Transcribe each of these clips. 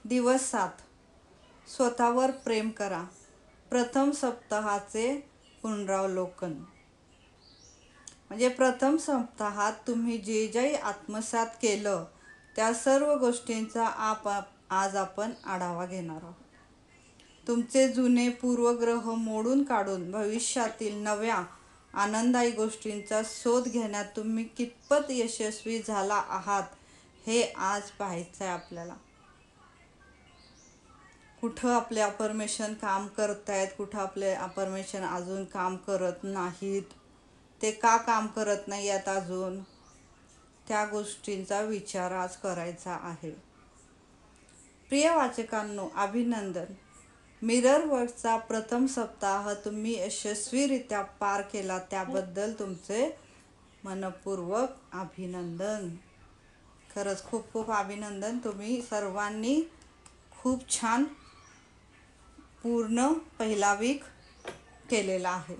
दिवस 7. स्वतःवर प्रेम करा. प्रथम सप्ताहाचे पुनरावलोकन. म्हणजे प्रथम सप्ताहात तुम्ही जे जे आत्मसात केलं त्या सर्व गोष्टींचा आज आपण आढावा घेणार आहोत. तुमचे जुने पूर्वग्रह मोडून काढून भविष्यातील नव्या आनंददायी गोष्टींचा शोध घेण्यात तुम्ही कितपत यशस्वी झाला आहात हे आज पाहायचं आहे आपल्याला. कुठं आपले अफर्मेशन काम करत आहेत, कुठं आपले अफर्मेशन अजून काम करत नाहीत, ते का काम करत नाही आहेत अजून, त्या गोष्टींचा विचार आज करायचा आहे. प्रिय वाचकांनो, अभिनंदन. मिरर वर्कचा प्रथम सप्ताह तुम्ही यशस्वीरित्या पार केला त्याबद्दल तुमचे मनपूर्वक अभिनंदन. खरंच खूप खूप अभिनंदन. तुम्ही सर्वांनी खूप छान पूर्ण पहिला वीक केलेला आहे.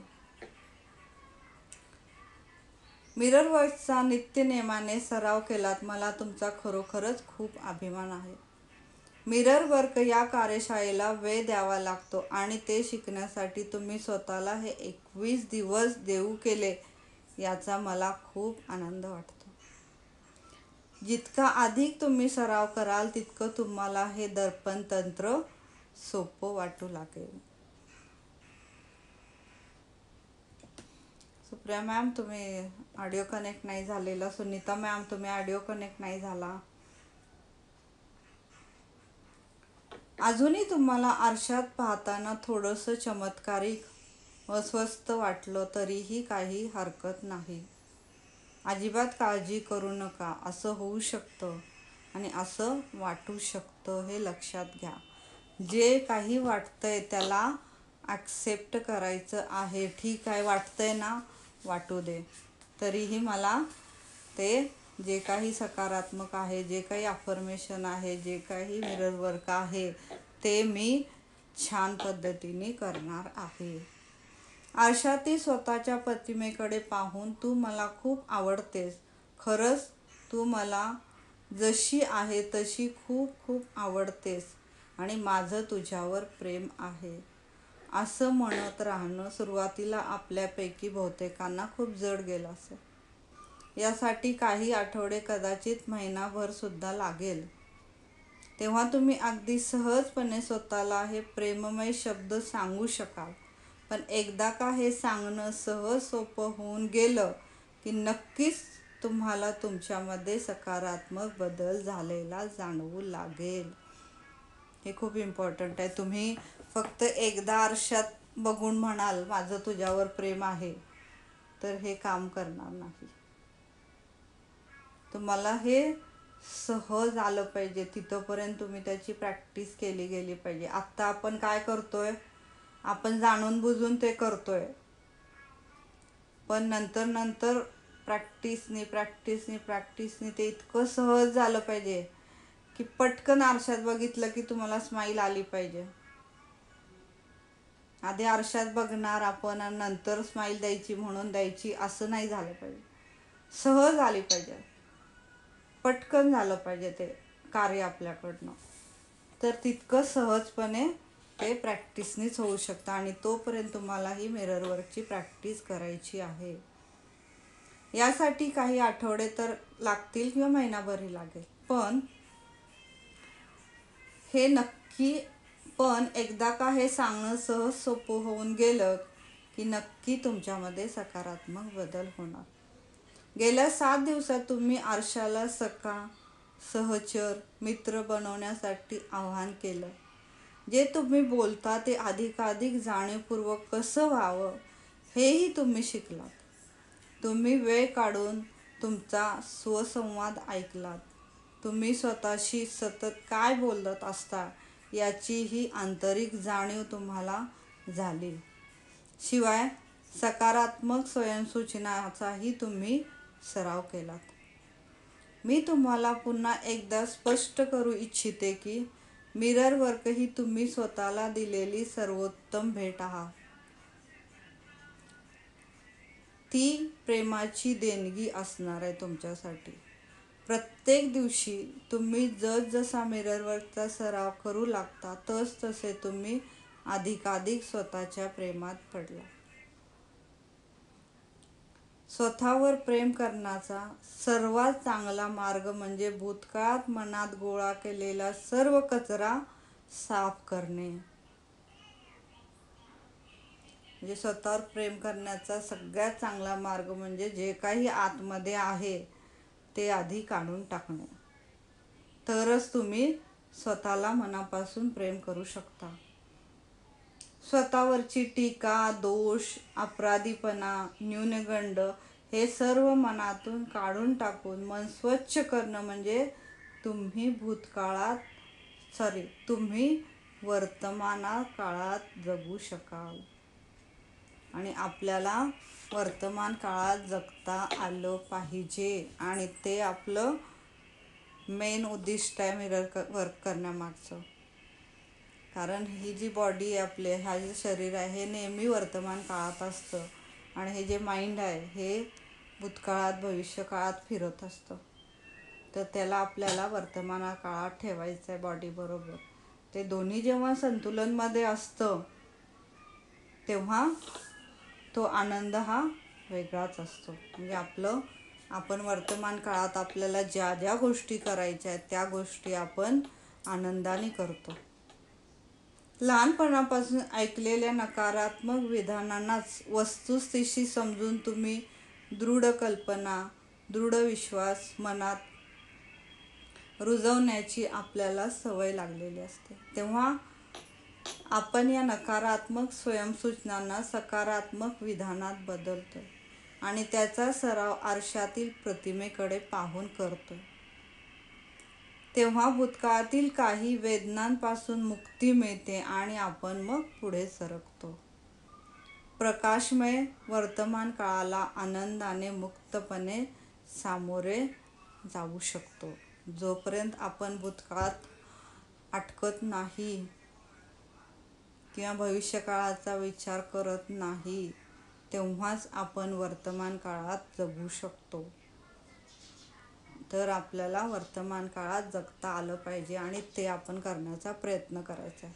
मिरर वर्कचा नित्यनेमाने सराव केलात, मला तुमचा खरोखरच खूप अभिमान आहे. मिरर वर्क या कार्यशाळेला वेळ द्यावा लागतो आणि ते शिकण्यासाठी तुम्ही स्वतःला हे 21 दिवस देऊ केले याचा मला खूप आनंद वाटतो. जितका अधिक तुम्ही सराव कराल तितकं तुम्हाला हे दर्पण तंत्र सोपं वाटू लागेल. सुप्रिया मॅम तुम्ही ऑडिओ कनेक्ट नाही झालेला. सुनीता मॅम तुम्ही ऑडिओ कनेक्ट नाही झाला. अजूनही तुम्हाला आरशात पाहताना थोडंसं चमत्कारिक अस्वस्थ वाटलं तरीही काही हरकत नाही. अजिबात काळजी करू नका. असं होऊ शकतं आणि असं वाटू शकतं हे लक्षात घ्या. जे काही वाटतंय त्याला ॲक्सेप्ट करायचं आहे. ठीक आहे, वाटतंय ना, वाटू दे. तरीही मला ते जे काही सकारात्मक आहे, जे काही अफर्मेशन आहे, जे काही मिरर वर्क आहे ते मी छान पद्धतीने करणार आहे. आरशातील स्वतःच्या प्रतिमेकडे पाहून तू मला खूप आवडतेस. खरंच तू मला जशी आहे तशी खूप खूप आवडतेस आणि माझं तुझ्यावर प्रेम आहे असं म्हणत राहणं सुरुवातीला आपल्यापैकी बहुतेकांना खूप जड गेलं असेल. यासाठी काही आठवडे, कदाचित महिनाभर सुद्धा लागेल. तेव्हा तुम्ही अगदी सहजपणे स्वतःला हे प्रेममय शब्द सांगू शकाल. पण एकदा का हे सांगणं सहज सोपं होऊन गेलं की नक्कीच तुम्हाला तुमच्यामध्ये सकारात्मक बदल झालेला जाणवू लागेल. हे खूप इम्पॉर्टंट आहे. तुम्ही फक्त एकदा आरशात बघून म्हणाल माझं तुझ्यावर प्रेम आहे तर हे काम करणार नाही. तुम्हाला हे सहज आलं पाहिजे. तिथंपर्यंत तुम्ही त्याची प्रॅक्टिस केली गेली पाहिजे. आत्ता आपण काय करतोय, आपण जाणून बुजून ते करतोय, पण नंतर प्रॅक्टिसनी ते इतकं सहज झालं पाहिजे की पटकन आरशात बघितलं की तुम्हाला स्माईल आली पाहिजे. आधी आरशात बघणार आपण आणि नंतर स्माईल द्यायची म्हणून द्यायची असं नाही झालं पाहिजे. सहज आली पाहिजे, पटकन झालं पाहिजे ते कार्य आपल्याकडनं. तर तितकं सहजपणे ते प्रॅक्टिसनीच होऊ शकतं आणि तोपर्यंत तुम्हाला ही मिरर वर्कची प्रॅक्टिस करायची आहे. यासाठी काही आठवडे तर लागतील किंवा महिनाभरही लागेल. पण एकदा का हे सांगणं सहज सोपं होऊन गेलं की नक्की तुमच्यामध्ये सकारात्मक बदल होणार. गेल्या 7 दिवसात तुम्ही आरशाला सखा, सहचर, मित्र बनवण्यासाठी आवाहन केलं. जे तुम्ही बोलता ते अधिकाधिक जाणीवपूर्वक कसं व्हावं हेही तुम्ही शिकलात. तुम्ही वेळ काढून तुमचा स्वसंवाद ऐकलात. तुम्ही स्वतःशी सतत काय बोलत असता याचीही आंतरिक जाणीव तुम्हाला झाली. शिवाय सकारात्मक स्वयंसूचनाचाही तुम्ही सराव केलात. मी तुम्हाला पुन्हा एकदा स्पष्ट करू इच्छिते की मिरर वर्क ही तुम्ही स्वतःला दिलेली सर्वोत्तम भेट आहे. ती प्रेमाची देणगी असणार आहे तुमच्यासाठी. प्रत्येक दिवशी तुम्ही जसा मिररवरचा सराव करू लागता तसे तुम्ही अधिकाधिक स्वतःच्या प्रेमात पडला. स्वतःवर प्रेम करण्याचा सर्वात चांगला मार्ग म्हणजे भूतकाळात मनात गोळा केलेला सर्व कचरा साफ करणे. म्हणजे स्वतःवर प्रेम करण्याचा सगळ्यात चांगला मार्ग म्हणजे जे काही आतमध्ये आहे ते आधी काढून टाकणे. तरच तुम्ही स्वतःला मनापासून प्रेम करू शकता. स्वतःवरची टीका, दोष, अपराधीपणा, न्यूनगंड हे सर्व मनातून काढून टाकून मन स्वच्छ करणं म्हणजे तुम्ही वर्तमान काळात जगू शकाल. आणि आपल्याला वर्तमान काळात जगता आलं पाहिजे आणि ते आपलं मेन उद्दिष्ट आहे मिरर वर्क करण्यामागचं. कारण ही जी बॉडी आहे आपली, हा जे शरीर आहे हे नेहमी वर्तमान काळात असतं आणि हे जे माइंड आहे हे भूतकाळात भविष्यकाळात फिरत असतं. तर त्याला आपल्याला वर्तमान काळात ठेवायचं आहे बॉडीबरोबर. ते दोन्ही जेव्हा संतुलनमध्ये असतं तेव्हा तो आनंद हा वेगळाच असतो. म्हणजे आपण वर्तमान काळात आपल्याला ज्या ज्या गोष्टी करायच्या आहेत त्या गोष्टी आपण आनंदाने करतो. लहानपणापासून ऐकलेल्या नकारात्मक विधानांनाच वस्तुस्थिती समजून तुम्ही दृढ कल्पना, दृढ विश्वास मनात रुजवण्याची आपल्याला सवय लागलेली असते. तेव्हा आपण या नकारात्मक स्वयंसूचनांना सकारात्मक विधानात बदलतो आणि त्याचा सराव आरशातील प्रतिमेकडे पाहून करतो. तेव्हा भूतकाळातील काही वेदनांपासून मुक्ती मिळते आणि आपण मग पुढे सरकतो. प्रकाशमय वर्तमान काळाला आनंदाने मुक्तपणे सामोरे जाऊ शकतो. जोपर्यंत आपण भूतकाळात अटकत नाही किंवा भविष्यकाळाचा विचार करत नाही तेव्हाच आपण वर्तमान काळात जगू शकतो. तर आपल्याला वर्तमान काळात जगता आलं पाहिजे आणि ते आपण करण्याचा प्रयत्न करायचा.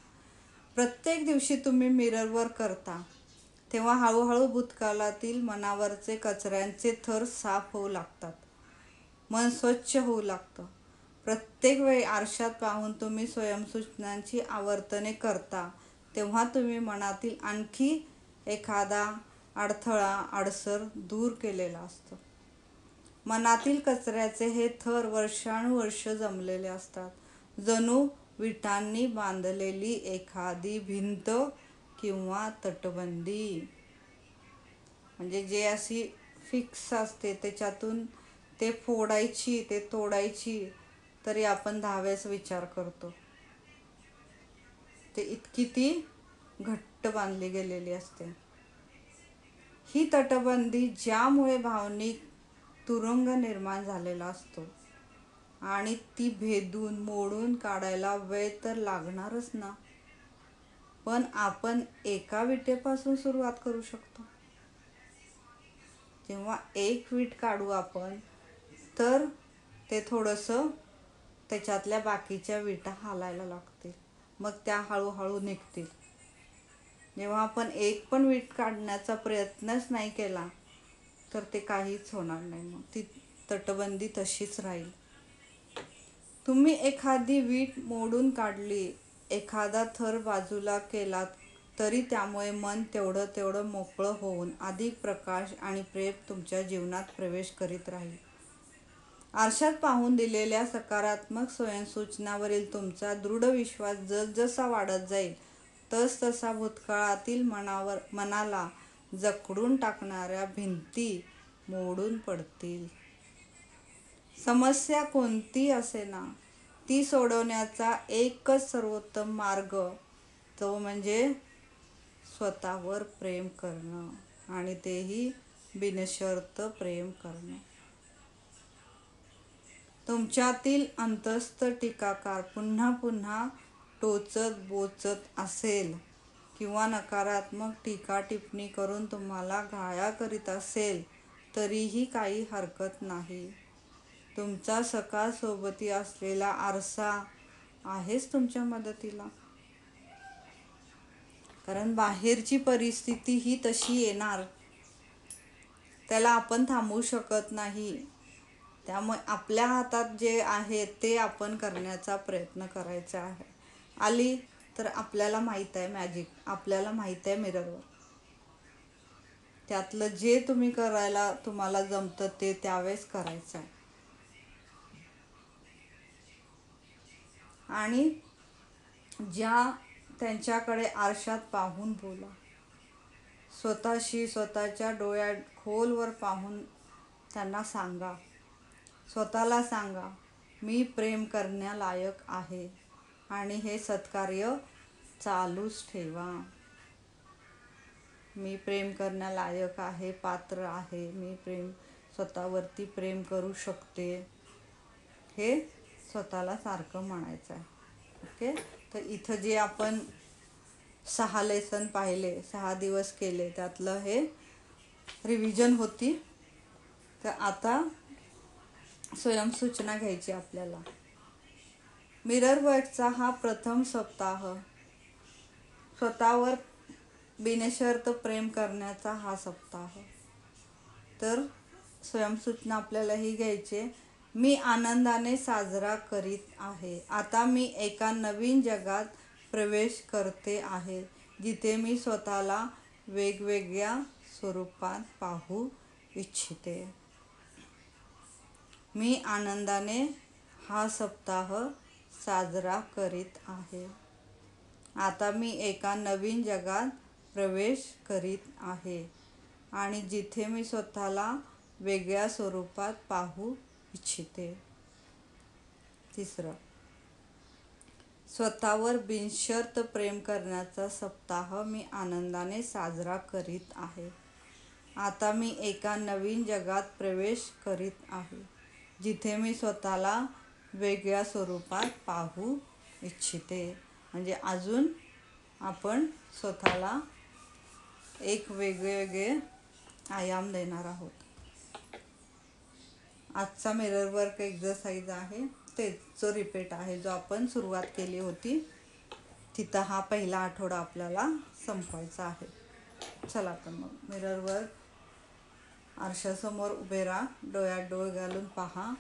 प्रत्येक दिवशी तुम्ही मिरर वर्क करता तेव्हा हळूहळू भूतकाळातील मनावरचे कचऱ्यांचे थर साफ होऊ लागतात. मन स्वच्छ होऊ लागतं. प्रत्येक वेळी आरशात पाहून तुम्ही स्वयंसूचनांची आवर्तने करता तेव्हा तुम्ही मनातील आणखी एखादा अडथळा, अडसर दूर केलेला असतो. मनातील कचऱ्याचे हे थर वर्षानुवर्ष जमलेले असतात. जणू विटांनी बांधलेली एखादी भिंत किंवा तटबंदी. म्हणजे जे अशी फिक्स असते त्याच्यातून ते फोडायची, ते तोडायची तरी आपण 10 वेळेस विचार करतो. ते इतकी ती घट्ट बांधली गेलेली असते. ही तटबंदी ज्यामुळे भावनिक तुरुंग निर्माण झालेला असतो आणि ती भेदून मोडून काढायला वेळ तर लागणारच ना. पण आपण एका विटेपासून सुरुवात करू शकतो. जेव्हा एक वीट काढू आपण तर ते थोडंसं त्याच्यातल्या बाकीच्या विटा हालायला लागतील, मग त्या हळूहळू निघतील. जेव्हा आपण एक पण वीट काढण्याचा प्रयत्नच नाही केला तर ते काहीच होणार नाही. मग ती तटबंदी तशीच राहील. तुम्ही एखादी वीट मोडून काढली, एखादा थर बाजूला केलात तरी त्यामुळे मन तेवढं मोकळं होऊन अधिक प्रकाश आणि प्रेम तुमच्या जीवनात प्रवेश करीत राहील. आरशात पाहून दिलेल्या सकारात्मक स्वयंसूचनावरील तुमचा दृढ विश्वास जसजसा वाढत जाईल तसतसा भूतकाळातील मनाला जखडून टाकणाऱ्या भिंती मोडून पडतील. समस्या कोणती असेना ती सोडवण्याचा एकच सर्वोत्तम मार्ग तो म्हणजे स्वतःवर प्रेम करणं आणि तेही बिनशर्त प्रेम करणं. तुमच्यातील अंतस्थ टीकाकार पुन्हा पुन्हा टोचत बोचत असेल किंवा नकारात्मक टीका टिप्पणी करून तुम्हाला घायाळ करीत असेल तरीही काही हरकत नाही. तुमचा सखा सोबती असलेला आरसा आहेच तुमच्या मदतीला. कारण बाहेरची परिस्थिती ही तशी येणार, त्याला आपण थांबवू शकत नाही. त्यामुळे आपल्या हातात जे आहे ते आपण करण्याचा प्रयत्न करायचा आहे. आली तर आपल्याला माहीत आहे मॅजिक, आपल्याला माहीत आहे मिररवर. त्यातलं जे तुम्ही करायला तुम्हाला जमतं ते त्यावेळेस करायचं आहे. आणि ज्या त्यांच्याकडे आरशात पाहून बोला. स्वतःशी स्वतःच्या डोळ्यात खोलवर पाहून त्यांना सांगा, स्वतःला सांगा, मी प्रेम करण्यालायक आहे. आणि हे सत्कार्य चालूच ठेवा. मी प्रेम करण्यालायक आहे, पात्र आहे, मी स्वतःवरती प्रेम करू शकते, हे स्वतःला सारखं म्हणायचं आहे. ओके. तर इथं जे आपण 6 लेसन पाहिले, 6 दिवस केले, त्यातलं हे रिव्हिजन होती. तर आता स्वयंसूचना घ्यायची आपल्याला. मिरर वर्कचा हा प्रथम सप्ताह, स्वतःवर बिनशर्त प्रेम करण्याचा हा सप्ताह. तर स्वयंसूचना आपल्याला ही घ्यायची. मी आनंदाने साजरा करीत आहे. आता मी एका नवीन जगात प्रवेश करते आहे, जिथे मी स्वतःला वेगवेगळ्या स्वरूपात पाहू इच्छिते. मी आनंदाने हा सप्ताह साजरा करीत आहे. आता मी एका नवीन जगात प्रवेश करीत आहे आणि जिथे मी स्वतःला वेगळ्या स्वरूपात पाहू इच्छिते. तिसरं, स्वतःवर बिनशर्त प्रेम करण्याचा सप्ताह मी आनंदाने साजरा करीत आहे. आता मी एका नवीन जगात प्रवेश करीत आहे, जिथे मी स्वतःला वेगळ्या स्वरूपात पाहू इच्छिते. म्हणजे अजून आपण स्वतःला एक वेगळे आयाम देणार आहोत. आजचा मिरर वर्क एक्झरसाइज आहे, तेच जो रिपीट आहे, जो आपण सुरुवात केली होती तिथं हा पहिला आठवडा आपल्याला संपवायचा आहे. चला तर मग मिरर वर्क, आरशासमोर उभे राहा, डोळ्यात डोळे घालून पहा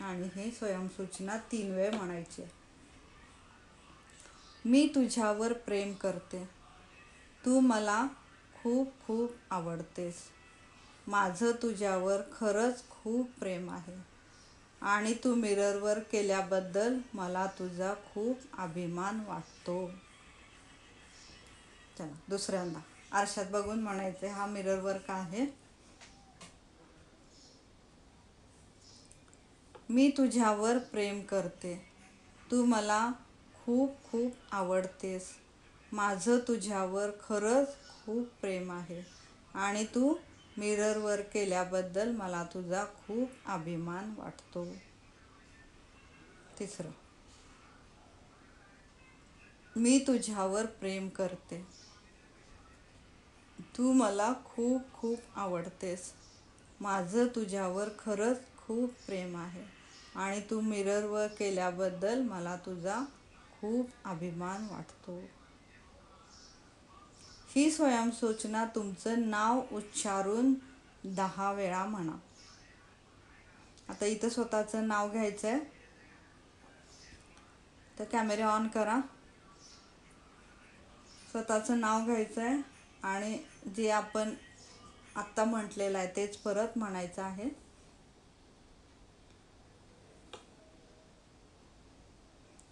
आणि ही स्वयंसूचना 3 वेळ म्हणायची. मी तुझ्यावर प्रेम करते. तू मला खूप खूप आवडतेस. माझं तुझ्यावर खरंच खूप प्रेम आहे आणि तू मिररवर केल्याबद्दल मला तुझा खूप अभिमान वाटतो. चला दुसऱ्यांदा आरशात बघून म्हणायचे. हा मिरर वर्क आहे. मी तुझ्यावर प्रेम करते. तू मला खूप खूप आवडतेस. माझं तुझ्यावर खरंच खूप प्रेम आहे आणि तू मिररवर केल्याबद्दल मला तुझा खूप अभिमान वाटतो. तिसरं, मी तुझ्यावर प्रेम करते. तू मला खूप खूप आवडतेस. माझं तुझ्यावर खरंच खूप प्रेम आहे आणि तू मिररवर केल्याबद्दल मला तुझा खूप अभिमान वाटतो. ही स्वयंसूचना तुमचं नाव उच्चारून 10 वेळा म्हणा. आता इथं स्वतःचं नाव घ्यायचं आहे. तर कॅमेरे ऑन करा. स्वतःचं नाव घ्यायचं आहे आणि जे आपण आत्ता म्हटलेलं आहे तेच परत म्हणायचं आहे.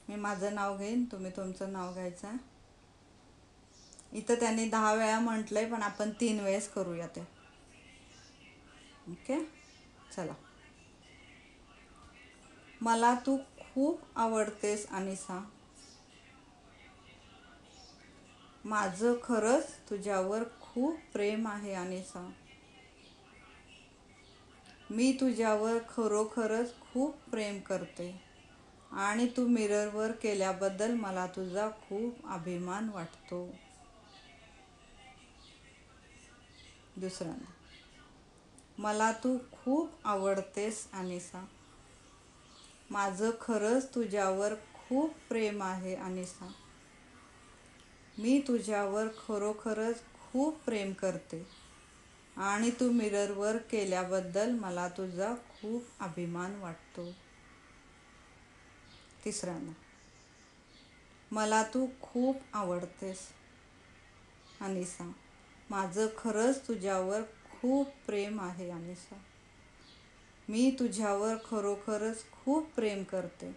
मी माझं नाव घेईन, तुम्ही तुमचं नाव घ्यायचं आहे. इथं त्यांनी 10 वेळा म्हटलंय, पण आपण 3 वेळेस करूया ते. ओके. चला. मला तू खूप आवडतेस अनिसा. माझं खरंच तुझ्यावर खूप प्रेम आहे अनिसा. मी तुझ्यावर खरोखरच खूप प्रेम करते आणि तू मिररवर केल्याबद्दल मला तुझा खूप अभिमान वाटतो. दुसऱ्यांदा, मला तू खूप आवडतेस अनिसा. माझं खरंच तुझ्यावर खूप प्रेम आहे अनिसा. मी तुझ्यावर खरोखरच खूप प्रेम करते आणि तू मिररवर केल्याबद्दल मला तुझा खूप अभिमान वाटतो. तिसऱ्यांदा, मला तू खूप आवडतेस अनिसा. माझं खरंच तुझ्यावर खूप प्रेम आहे अनिसा. मी तुझ्यावर खरोखरच खूप प्रेम करते.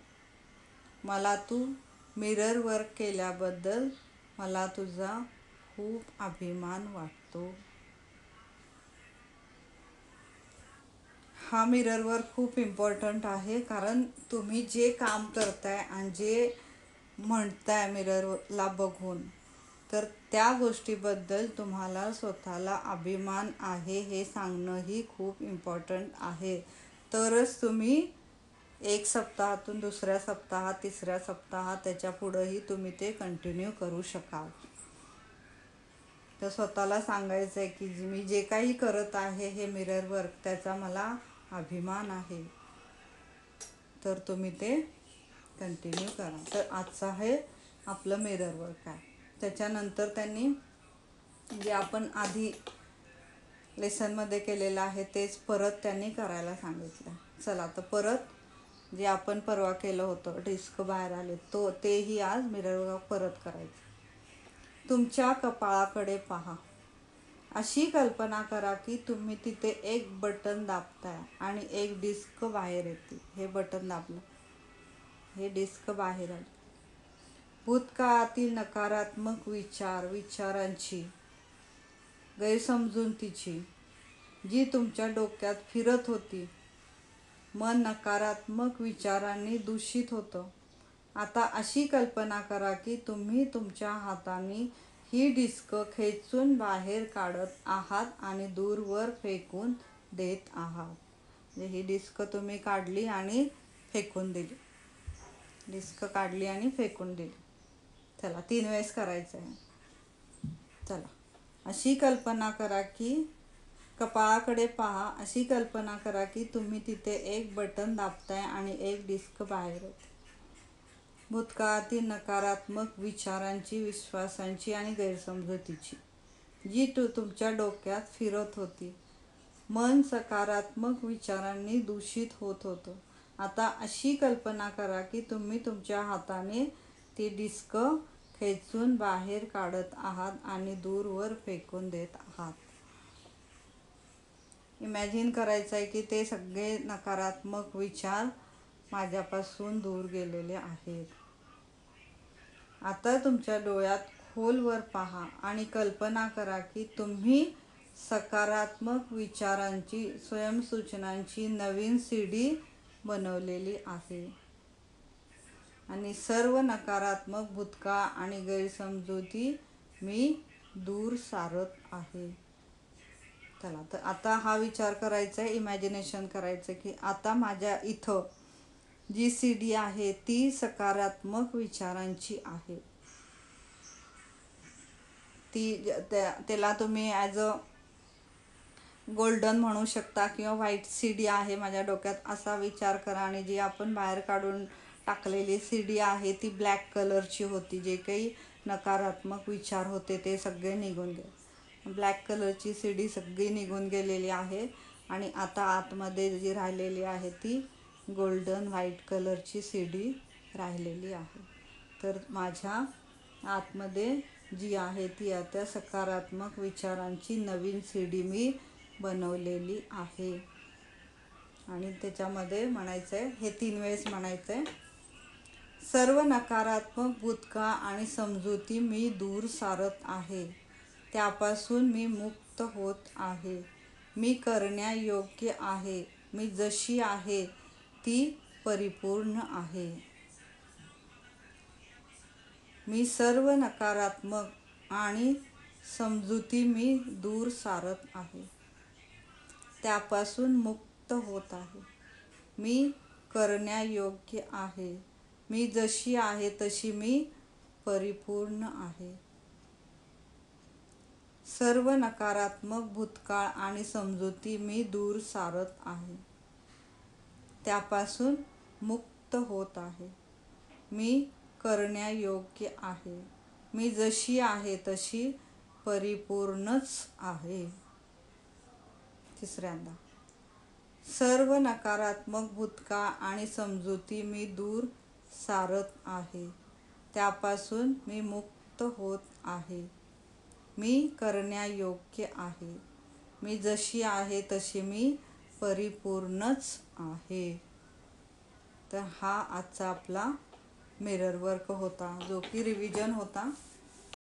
मला तू मिररवर केल्याबद्दल मला तुझा खूप अभिमान वाटतो. हा मिररवर खूप इम्पॉर्टंट आहे, कारण तुम्ही जे काम करताय आणि जे म्हणताय मिररला बघून, तर त्या गोष्टीबद्दल तुम्हाला स्वतःला अभिमान आहे हे सांगणंही खूप इम्पॉर्टंट आहे. तरच तुम्ही एक सप्ताहातून दुसऱ्या सप्ताहात, तिसऱ्या सप्ताहात, त्याच्या पुढंही तुम्ही ते कंटिन्यू करू शकाल. तर स्वतःला सांगायचं आहे की मी जे काही करत आहे हे मिरर वर्क, त्याचा मला अभिमान आहे. तर तुम्ही ते कंटिन्यू करा. तर आजचं हे आपलं मिरर वर्क आहे. त्याच्यानंतर त्यांनी जे आपण आधी लेसनमध्ये केलेलं आहे तेच परत त्यांनी करायला सांगितलं. चला तर परत जे आपण परवा केलं होतं, डिस्क बाहेर आले, तेही आज मिरर वर्क परत करायचं. तुमच्या कपाळाकडे पहा. अशी कल्पना करा की तुम्ही तिथे एक बटन दाबताय आणि एक डिस्क बाहेर येते. हे बटन दाबलं, हे डिस्क बाहेर आली. भूतकाळातील नकारात्मक विचारांची, गैरसमजुतीची जी तुमच्या डोक्यात फिरत होती. मन नकारात्मक विचारांनी दूषित होतं. आता अशी कल्पना करा की तुम्ही तुमच्या हाताने ही डिस्क खेचून बाहेर काढत आहात आणि दूरवर फेकून देत आहात. म्हणजे ही डिस्क तुम्ही काढली आणि फेकून दिली. डिस्क काढली आणि फेकून दिली. चला 3 वेळेस करायचं आहे. चला, अशी कल्पना करा की कपाळाकडे पहा. अशी कल्पना करा की तुम्ही तिथे एक बटन दाबताय आणि एक डिस्क बाहेर येते. भूतकाळातील नकारात्मक विचारांची, विश्वासांची आणि गैरसमजुतीची जी तुमच्या डोक्यात फिरत होती. मन सकारात्मक विचारांनी दूषित होत होतं. आता अशी कल्पना करा की तुम्ही तुमच्या हाताने ती डिस्क खेचून बाहेर काढत आहात आणि दूरवर फेकून देत आहात. इमॅजिन करायचं आहे की ते सगळे नकारात्मक विचार माझ्यापासून दूर गेलेले आहेत. आता तुमच्या डोळ्यात खोलवर पहा आणि कल्पना करा की तुम्ही सकारात्मक विचारांची, स्वयंसूचनांची नवीन सीडी बनवलेली आहे आणि सर्व नकारात्मक भूतकाळ आणि गैरसमजुती मी दूर सारत आहे. चला तर आता हा विचार करायचा आहे, इमॅजिनेशन करायचं की आता माझ्या इथं जी सीडी आहे ती सकारात्मक विचारांची आहे. ती त्याला तुम्ही ॲज अ गोल्डन म्हणू शकता किंवा व्हाईट सीडी आहे माझ्या डोक्यात असा विचार करा. आणि जी आपण बाहेर काढून टाकलेली सीडी आहे ती ब्लॅक कलरची होती. जे काही नकारात्मक विचार होते ते सगळे निघून गेले. ब्लॅक कलरची सीडी सगळी निघून गेलेली आहे आणि आता आतमध्ये जी राहिलेली आहे ती गोल्डन व्हाईट कलरची सीडी राहिलेली आहे. तर माझ्या आतमध्ये जी आहे ती आता सकारात्मक विचारांची नवीन सीडी मी बनवलेली आहे. आणि त्याच्यामध्ये म्हणायचं आहे, हे 3 वेळेस म्हणायचं आहे, सर्व नकारात्मक भूतकाळ आणि समजुती मी दूर सारत आहे. त्यापासून मी मुक्त होत आहे. मी करण्यायोग्य आहे. मी जशी आहे ती परिपूर्ण आहे. मी सर्व नकारात्मक आणि समजुती मी दूर सारत आहे. त्यापासून मुक्त होत आहे. मी करण्यायोग्य आहे. मी जशी आहे तशी मी परिपूर्ण आहे. सर्व नकारात्मक भूतकाळ आणि समजुती मी दूर सारत आहे. त्यापासून मुक्त मुक्त होत आहे. मी करण्यायोग्य आहे. मी जशी आहे तशी परिपूर्णच आहे. तिसऱ्यांदा, सर्व नकारात्मक भूतकाळ आणि समजुती मी दूर सारत आहे. त्यापासून मी मुक्त होत आहे. मी करण्यायोग्य आहे. मी जशी आहे तशी मी परिपूर्णच आहे. तर हा आजचा आपला मिरर वर्क होता, जो की रिव्हिजन होता.